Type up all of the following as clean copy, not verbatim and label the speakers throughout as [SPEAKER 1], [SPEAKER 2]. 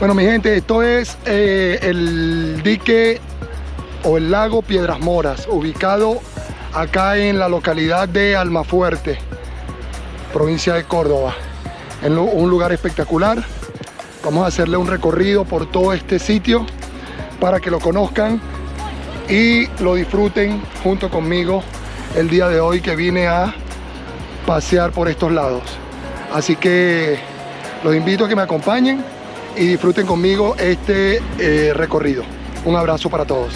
[SPEAKER 1] Bueno, mi gente, esto es el dique o el lago Piedras Moras, ubicado acá en la localidad de Almafuerte, provincia de Córdoba. En un lugar espectacular. Vamos a hacerle un recorrido por todo este sitio para que lo conozcan y lo disfruten junto conmigo el día de hoy que vine a pasear por estos lados. Así que los invito a que me acompañen y disfruten conmigo este recorrido. Un abrazo para todos.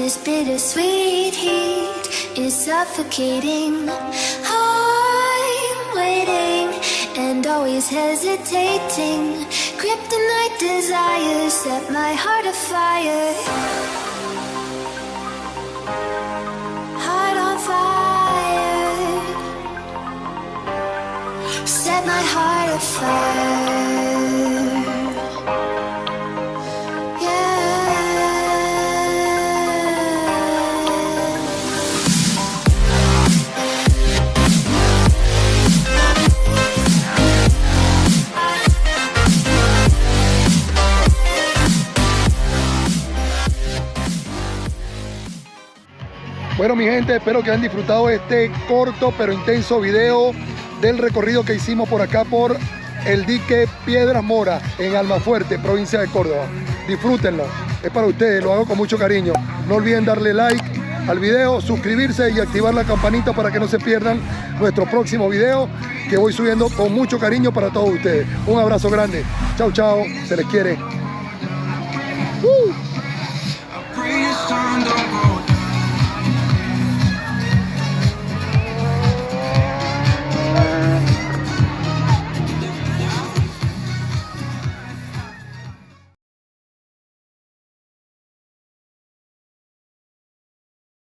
[SPEAKER 2] This bittersweet heat is suffocating. I'm waiting and always hesitating. Kryptonite desires set my heart afire. Heart on fire. Set my heart afire.
[SPEAKER 1] Bueno, mi gente, espero que hayan disfrutado este corto pero intenso video del recorrido que hicimos por acá por el dique Piedras Moras en Almafuerte, provincia de Córdoba. Disfrútenlo, es para ustedes, lo hago con mucho cariño. No olviden darle like al video, suscribirse y activar la campanita para que no se pierdan nuestro próximo video que voy subiendo con mucho cariño para todos ustedes. Un abrazo grande. Chao, chao, se les quiere.